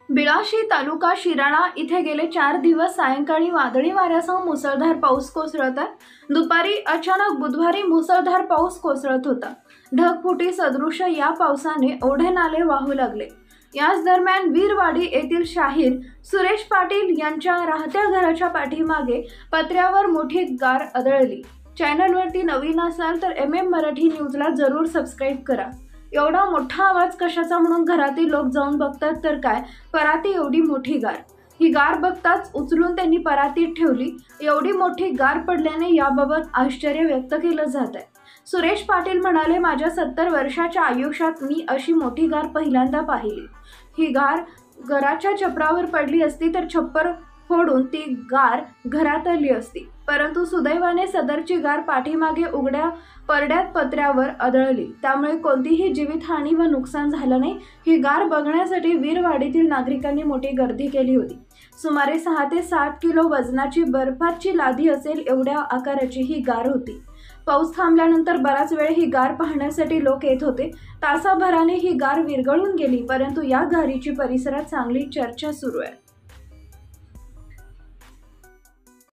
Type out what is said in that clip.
बिळाशी तालुका शिराळा इथे गेले 4 दिवस सायंकाळी वादळी वाऱ्यासह मुसळधार पाऊस कोसळत आहे। दुपारी अचानक बुधवारी मुसळधार पाऊस कोसळत होता। ढगफुटी सदृश या पावसाने ओढे नाले वाहू लागले। याच दरम्यान वीरवाडी येथील शाहीर सुरेश पाटील यांच्या राहत्या घराच्या पाठीमागे पत्र्यावर मोठी गार आदळली। चॅनलवरती नवीन असाल तर MM मराठी न्यूजला जरूर सबस्क्राइब करा। एवढा मोठा आवाज कशाचा म्हणून घरातील लोक जाऊन बघतात तर काय, पराती एवढी मोठी गार। ही गार बघताच उचलून त्यांनी परातीत ठेवली। एवढी मोठी गार पडल्याने याबाबत आश्चर्य व्यक्त केलं जात आहे। सुरेश पाटील म्हणाले, माझ्या 70 वर्षाच्या आयुष्यात मी अशी मोठी गार पहिल्यांदा पाहिली। ही गार घराच्या छपरावर पडली असती तर छप्पर फोडून ती गार घरात आली असती, परंतु सुदैवाने सदरची गार पाठीमागे उघड्या परड्यात पत्र्यावर आदळली, त्यामुळे कोणतीही जीवितहानी व नुकसान झालं नाही। ही गार बघण्यासाठी वीरवाडीतील नागरिकांनी मोठी गर्दी केली होती। सुमारे 6 ते 7 किलो वजनाची बर्फाची लादी असेल एवढ्या आकाराची ही गार होती। पाऊस थांबल्यानंतर बराच वेळ ही गार पाहण्यासाठी लोक येत होते। तासाभराने ही गार विरघळून गेली, परंतु या गारीची परिसरात चांगली चर्चा सुरू आहे।